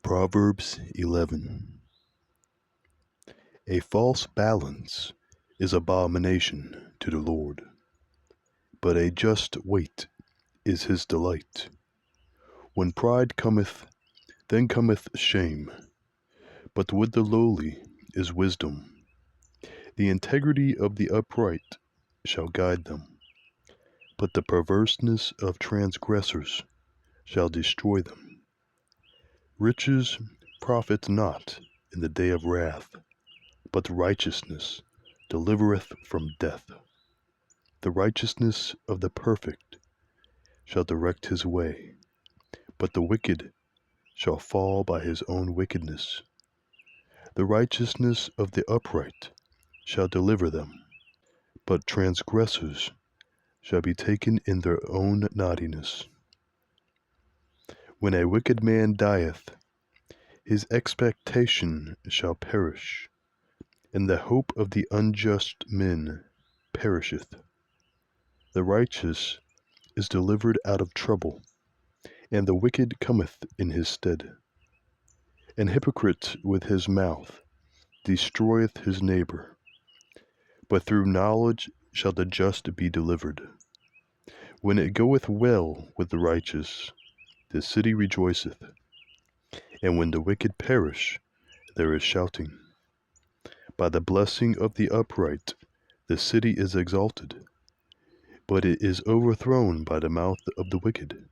Proverbs 11. A false balance is abomination to the Lord, but a just weight is his delight. When pride cometh, then cometh shame, but with the lowly is wisdom. The integrity of the upright shall guide them, but the perverseness of transgressors shall destroy them. Riches profit not in the day of wrath, but righteousness delivereth from death. The righteousness of the perfect shall direct his way, but the wicked shall fall by his own wickedness. The righteousness of the upright shall deliver them, but transgressors shall be taken in their own naughtiness. When a wicked man dieth, his expectation shall perish, and the hope of the unjust men perisheth. The righteous is delivered out of trouble, and the wicked cometh in his stead. An hypocrite with his mouth destroyeth his neighbor, but through knowledge shall the just be delivered. When it goeth well with the righteous, the city rejoiceth, and when the wicked perish, there is shouting. By the blessing of the upright the city is exalted, but it is overthrown by the mouth of the wicked.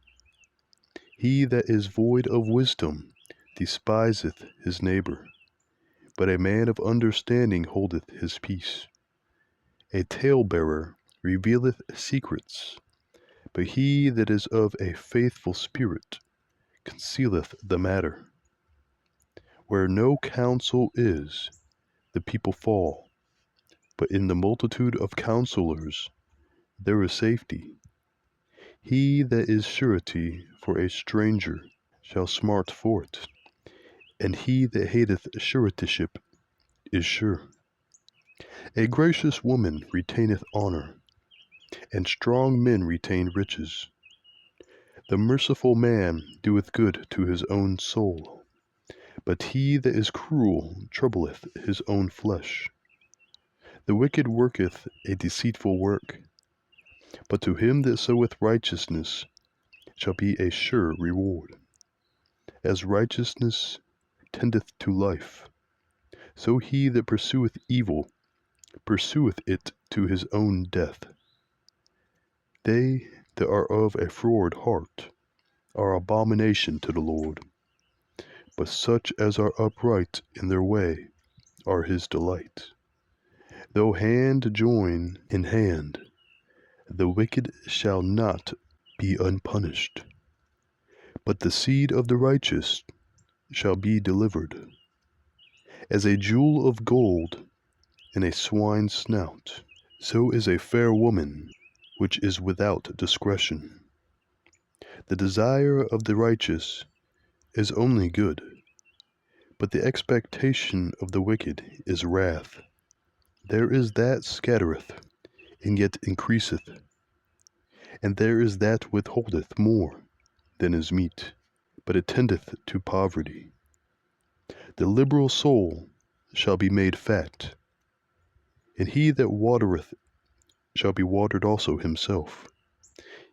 He that is void of wisdom despiseth his neighbor, but a man of understanding holdeth his peace. A talebearer revealeth secrets, but he that is of a faithful spirit concealeth the matter. Where no counsel is, the people fall, but in the multitude of counselors there is safety. He that is surety for a stranger shall smart for it, and he that hateth suretyship is sure. A gracious woman retaineth honor, and strong men retain riches. The merciful man doeth good to his own soul, but he that is cruel troubleth his own flesh. The wicked worketh a deceitful work, but to him that soweth righteousness shall be a sure reward. As righteousness tendeth to life, so he that pursueth evil pursueth it to his own death. They that are of a froward heart are abomination to the Lord, but such as are upright in their way are his delight. Though hand join in hand, the wicked shall not be unpunished, but the seed of the righteous shall be delivered. As a jewel of gold in a swine's snout, so is a fair woman which is without discretion. The desire of the righteous is only good, but the expectation of the wicked is wrath. There is that scattereth, and yet increaseth, and there is that withholdeth more than is meet, but it tendeth to poverty. The liberal soul shall be made fat, and he that watereth shall be watered also himself.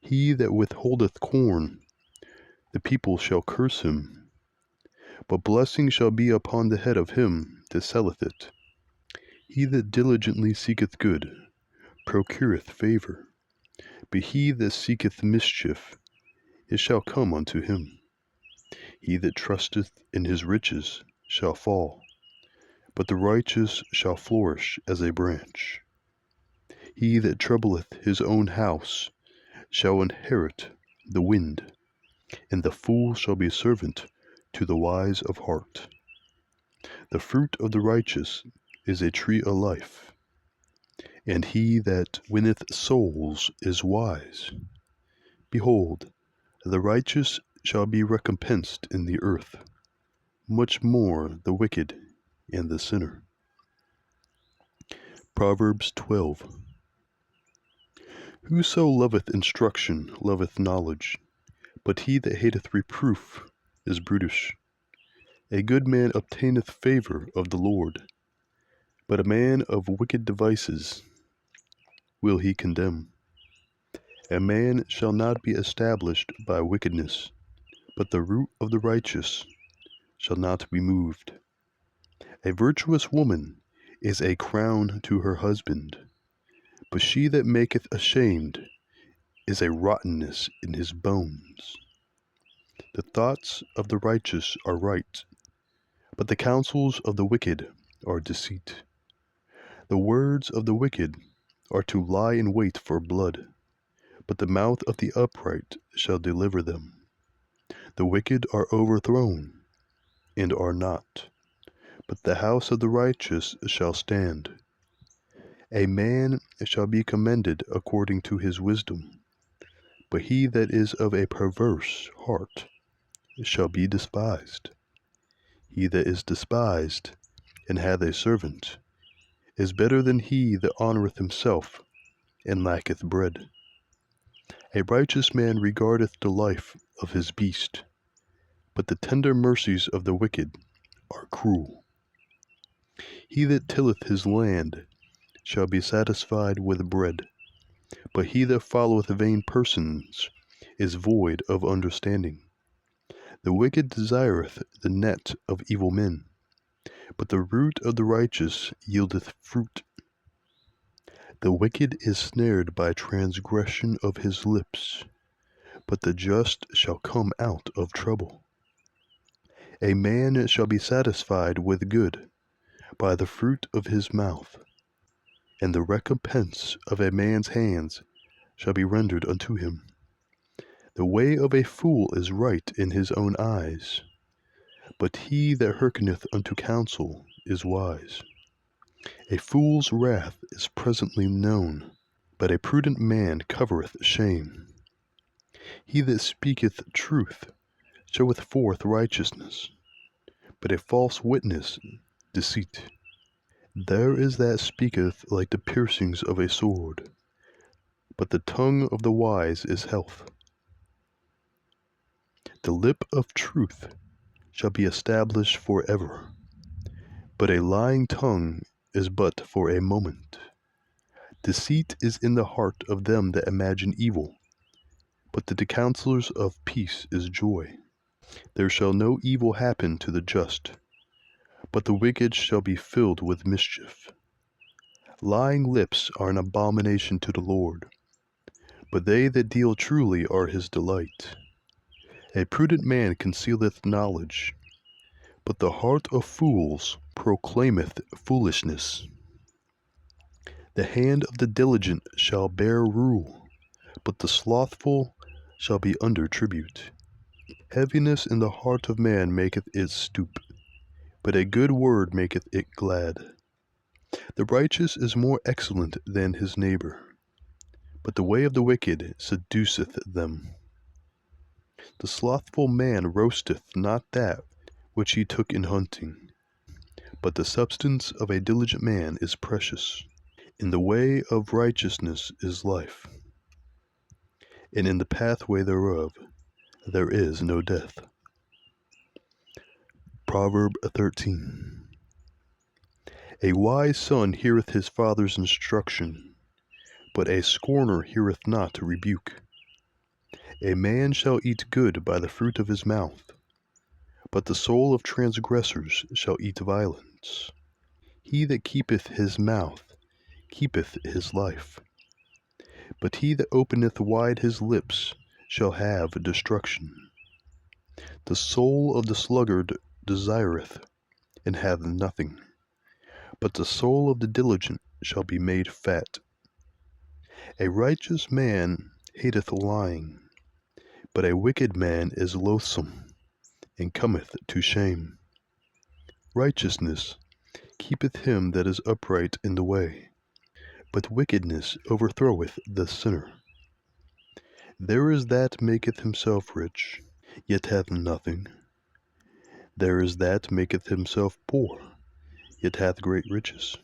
He that withholdeth corn, the people shall curse him, but blessing shall be upon the head of him that selleth it. He that diligently seeketh good procureth favor, but he that seeketh mischief, it shall come unto him. He that trusteth in his riches shall fall, but the righteous shall flourish as a branch. He that troubleth his own house shall inherit the wind, and the fool shall be servant to the wise of heart. The fruit of the righteous is a tree of life, and he that winneth souls is wise. Behold, the righteous shall be recompensed in the earth, much more the wicked and the sinner. Proverbs 12. Whoso loveth instruction loveth knowledge, but he that hateth reproof is brutish. A good man obtaineth favor of the Lord, but a man of wicked devices will he condemn. A man shall not be established by wickedness, but the root of the righteous shall not be moved. A virtuous woman is a crown to her husband, but she that maketh ashamed is a rottenness in his bones. The thoughts of the righteous are right, but the counsels of the wicked are deceit. The words of the wicked are to lie in wait for blood, but the mouth of the upright shall deliver them. The wicked are overthrown, and are not, but the house of the righteous shall stand. A man shall be commended according to his wisdom, but he that is of a perverse heart shall be despised. He that is despised, and hath a servant, is better than he that honoureth himself, and lacketh bread. A righteous man regardeth the life of his beast, but the tender mercies of the wicked are cruel. He that tilleth his land shall be satisfied with bread, but he that followeth vain persons is void of understanding. The wicked desireth the net of evil men, but the root of the righteous yieldeth fruit. The wicked is snared by transgression of his lips, but the just shall come out of trouble. A man shall be satisfied with good by the fruit of his mouth, and the recompense of a man's hands shall be rendered unto him. The way of a fool is right in his own eyes, but he that hearkeneth unto counsel is wise. A fool's wrath is presently known, but a prudent man covereth shame. He that speaketh truth showeth forth righteousness, but a false witness deceit. There is that speaketh like the piercings of a sword, but the tongue of the wise is health. The lip of truth shall be established for ever, but a lying tongue is but for a moment. Deceit is in the heart of them that imagine evil, but to the counselors of peace is joy. There shall no evil happen to the just, but the wicked shall be filled with mischief. Lying lips are an abomination to the Lord, but they that deal truly are his delight. A prudent man concealeth knowledge, but the heart of fools proclaimeth foolishness. The hand of the diligent shall bear rule, but the slothful shall be under tribute. Heaviness in the heart of man maketh it stoop, but a good word maketh it glad. The righteous is more excellent than his neighbor, but the way of the wicked seduceth them. The slothful man roasteth not that which he took in hunting, but the substance of a diligent man is precious. In the way of righteousness is life, and in the pathway thereof there is no death. Proverb 13. A wise son heareth his father's instruction, but a scorner heareth not rebuke. A man shall eat good by the fruit of his mouth, but the soul of transgressors shall eat violence. He that keepeth his mouth keepeth his life, but he that openeth wide his lips shall have destruction. The soul of the sluggard desireth, and hath nothing, but the soul of the diligent shall be made fat. A righteous man hateth lying, but a wicked man is loathsome, and cometh to shame. Righteousness keepeth him that is upright in the way, but wickedness overthroweth the sinner. There is that maketh himself rich, yet hath nothing. There is that maketh himself poor, yet hath great riches.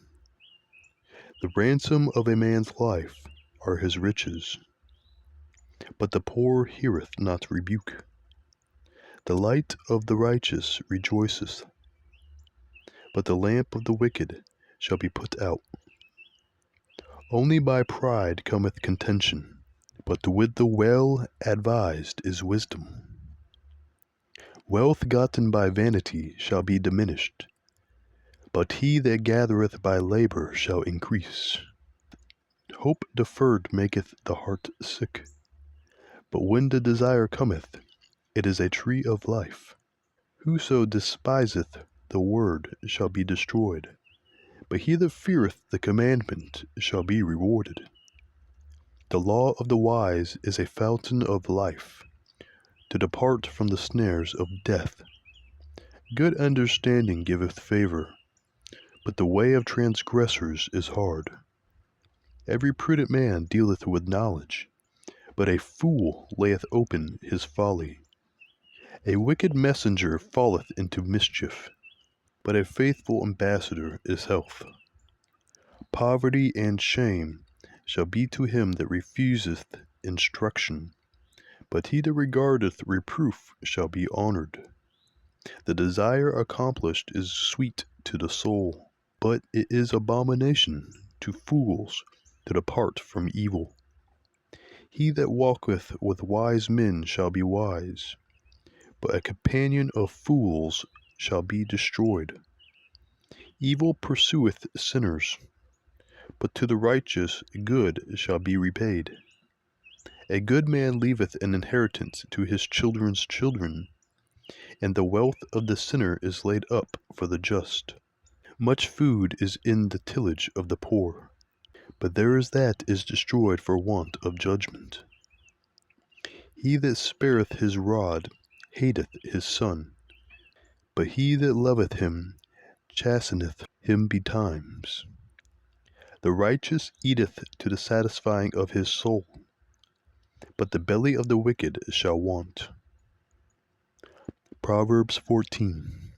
The ransom of a man's life are his riches, but the poor heareth not rebuke. The light of the righteous rejoiceth, but the lamp of the wicked shall be put out. Only by pride cometh contention, but with the well advised is wisdom. Wealth gotten by vanity shall be diminished, but he that gathereth by labor shall increase. Hope deferred maketh the heart sick, but when the desire cometh, it is a tree of life. Whoso despiseth the word shall be destroyed, but he that feareth the commandment shall be rewarded. The law of the wise is a fountain of life, to depart from the snares of death. Good understanding giveth favor, but the way of transgressors is hard. Every prudent man dealeth with knowledge, but a fool layeth open his folly. A wicked messenger falleth into mischief, but a faithful ambassador is health. Poverty and shame shall be to him that refuseth instruction, but he that regardeth reproof shall be honored. The desire accomplished is sweet to the soul, but it is abomination to fools to depart from evil. He that walketh with wise men shall be wise, but a companion of fools shall be destroyed. Evil pursueth sinners, but to the righteous good shall be repaid. A good man leaveth an inheritance to his children's children, and the wealth of the sinner is laid up for the just. Much food is in the tillage of the poor, but there is that is destroyed for want of judgment. He that spareth his rod hateth his son, but he that loveth him chasteneth him betimes. The righteous eateth to the satisfying of his soul, but the belly of the wicked shall want. Proverbs 14.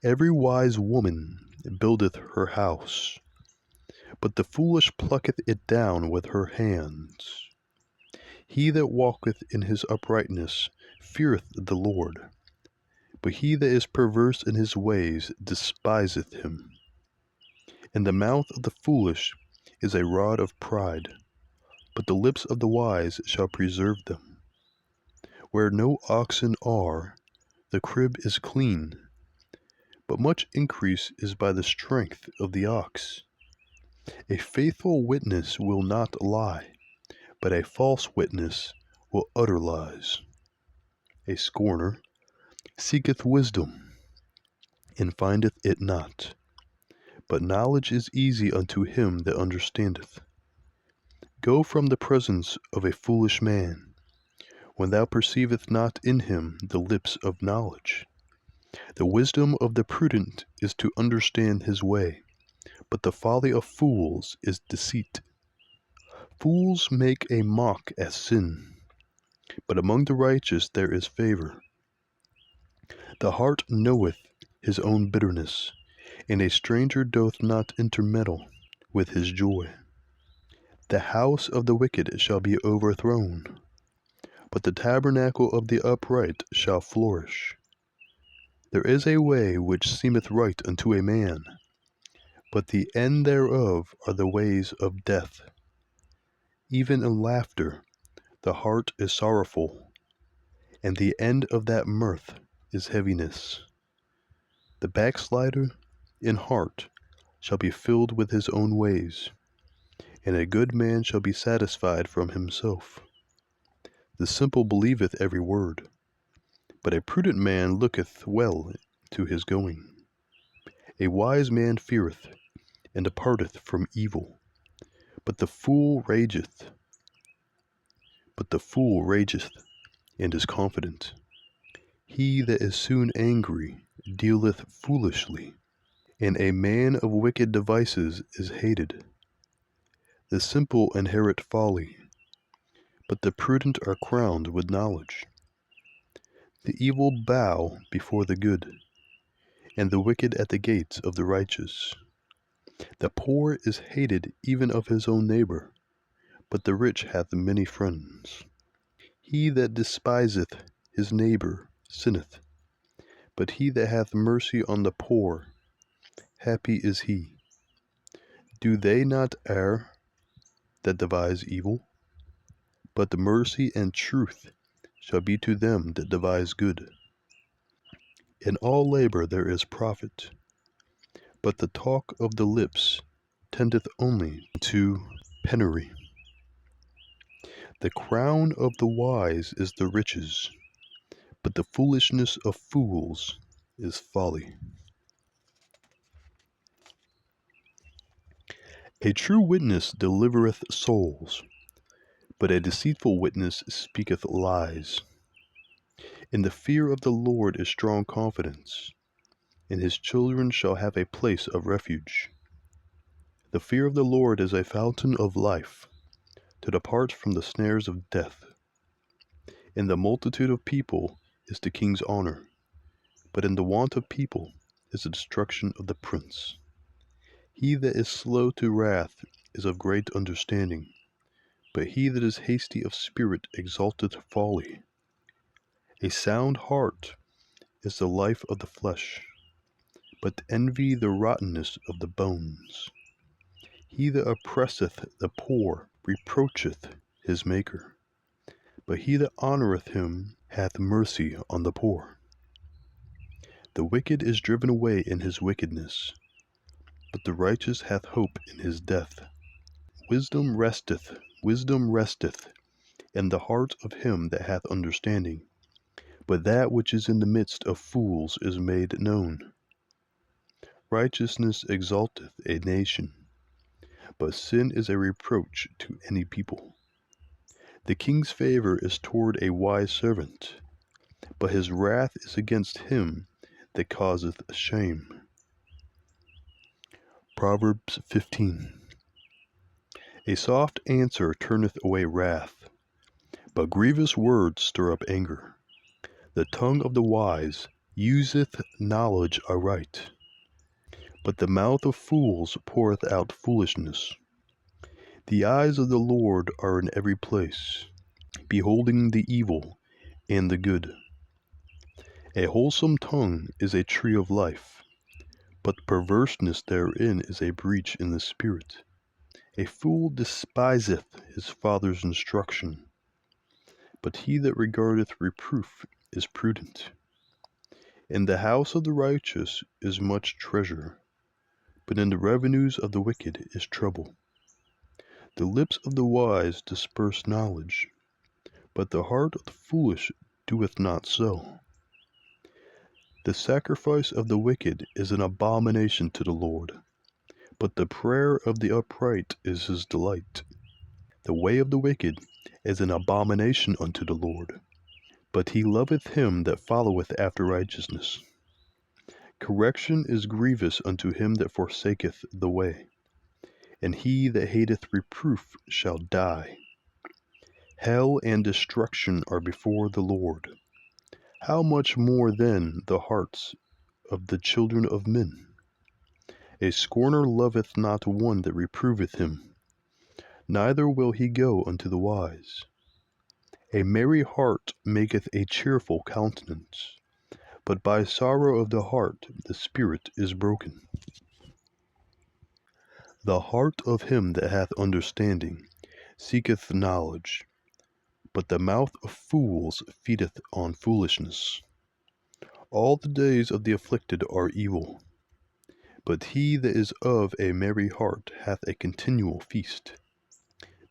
Every wise woman buildeth her house, but the foolish plucketh it down with her hands. He that walketh in his uprightness feareth the Lord, but he that is perverse in his ways despiseth him. In the mouth of the foolish is a rod of pride, but the lips of the wise shall preserve them. Where no oxen are, the crib is clean, but much increase is by the strength of the ox. A faithful witness will not lie, but a false witness will utter lies. A scorner seeketh wisdom, and findeth it not, but knowledge is easy unto him that understandeth. Go from the presence of a foolish man, when thou perceivest not in him the lips of knowledge. The wisdom of the prudent is to understand his way, but the folly of fools is deceit. Fools make a mock at sin, but among the righteous there is favor. The heart knoweth his own bitterness, and a stranger doth not intermeddle with his joy. The house of the wicked shall be overthrown, but the tabernacle of the upright shall flourish. There is a way which seemeth right unto a man, but the end thereof are the ways of death. Even in laughter the heart is sorrowful, and the end of that mirth is heaviness. The backslider in heart shall be filled with his own ways, and a good man shall be satisfied from himself. The simple believeth every word, but a prudent man looketh well to his going. A wise man feareth, and departeth from evil, but the fool rageth and is confident. He that is soon angry dealeth foolishly, and a man of wicked devices is hated. The simple inherit folly, but the prudent are crowned with knowledge. The evil bow before the good, and the wicked at the gates of the righteous. The poor is hated even of his own neighbor, but the rich hath many friends. He that despiseth his neighbor sinneth, but he that hath mercy on the poor, happy is he. Do they not err that devise evil? But the mercy and truth shall be to them that devise good. In all labor there is profit, but the talk of the lips tendeth only to penury. The crown of the wise is the riches, but the foolishness of fools is folly. A true witness delivereth souls, but a deceitful witness speaketh lies. In the fear of the Lord is strong confidence, and his children shall have a place of refuge. The fear of the Lord is a fountain of life, to depart from the snares of death. In the multitude of people is the king's honor, but in the want of people is the destruction of the prince. He that is slow to wrath is of great understanding, but he that is hasty of spirit exalteth folly. A sound heart is the life of the flesh, but envy the rottenness of the bones. He that oppresseth the poor reproacheth his Maker, but he that honoureth him hath mercy on the poor. The wicked is driven away in his wickedness, but the righteous hath hope in his death. Wisdom resteth in the heart of him that hath understanding, but that which is in the midst of fools is made known. Righteousness exalteth a nation, but sin is a reproach to any people. The king's favor is toward a wise servant, but his wrath is against him that causeth shame. Proverbs 15. A soft answer turneth away wrath, but grievous words stir up anger. The tongue of the wise useth knowledge aright, but the mouth of fools poureth out foolishness. The eyes of the Lord are in every place, beholding the evil and the good. A wholesome tongue is a tree of life, but perverseness therein is a breach in the spirit. A fool despiseth his father's instruction, but he that regardeth reproof is prudent. In the house of the righteous is much treasure, but in the revenues of the wicked is trouble. The lips of the wise disperse knowledge, but the heart of the foolish doeth not so. The sacrifice of the wicked is an abomination to the Lord, but the prayer of the upright is his delight. The way of the wicked is an abomination unto the Lord, but he loveth him that followeth after righteousness. Correction is grievous unto him that forsaketh the way, and he that hateth reproof shall die. Hell and destruction are before the Lord. How much more then the hearts of the children of men? A scorner loveth not one that reproveth him, neither will he go unto the wise. A merry heart maketh a cheerful countenance, but by sorrow of the heart the spirit is broken. The heart of him that hath understanding seeketh knowledge, but the mouth of fools feedeth on foolishness. All the days of the afflicted are evil, but he that is of a merry heart hath a continual feast.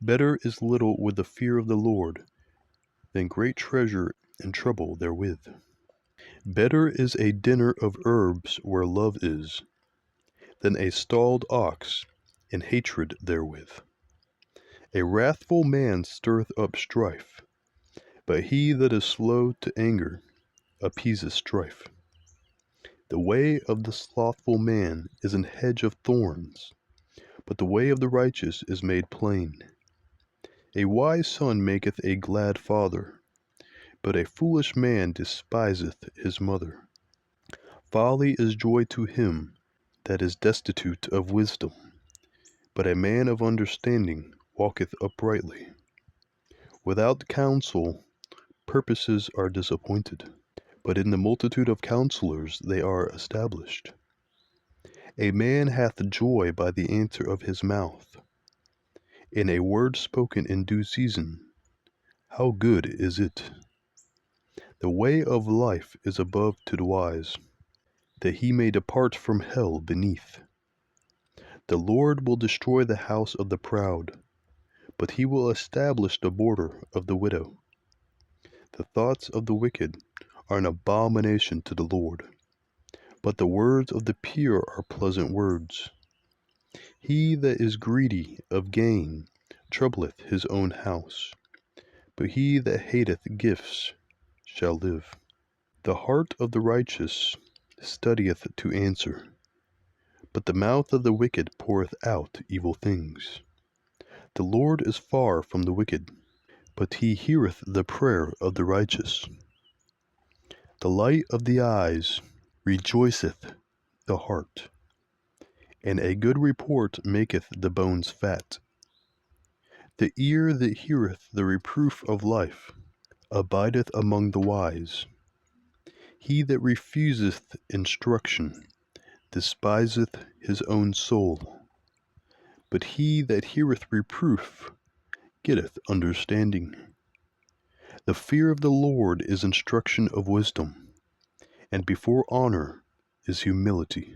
Better is little with the fear of the Lord than great treasure and trouble therewith. Better is a dinner of herbs where love is, than a stalled ox and hatred therewith. A wrathful man stirreth up strife, but he that is slow to anger appeaseth strife. The way of the slothful man is an hedge of thorns, but the way of the righteous is made plain. A wise son maketh a glad father, but a foolish man despiseth his mother. Folly is joy to him that is destitute of wisdom, but a man of understanding walketh uprightly. Without counsel, purposes are disappointed, but in the multitude of counselors they are established. A man hath joy by the answer of his mouth, in a word spoken in due season. How good is it! The way of life is above to the wise, that he may depart from hell beneath. The Lord will destroy the house of the proud, but he will establish the border of the widow. The thoughts of the wicked are an abomination to the Lord, but the words of the pure are pleasant words. He that is greedy of gain troubleth his own house, but he that hateth gifts shall live. The heart of the righteous studieth to answer, but the mouth of the wicked poureth out evil things. The Lord is far from the wicked, but he heareth the prayer of the righteous. The light of the eyes rejoiceth the heart, and a good report maketh the bones fat. The ear that heareth the reproof of life abideth among the wise. He that refuseth instruction despiseth his own soul, but he that heareth reproof getteth understanding. The fear of the Lord is instruction of wisdom, and before honor is humility.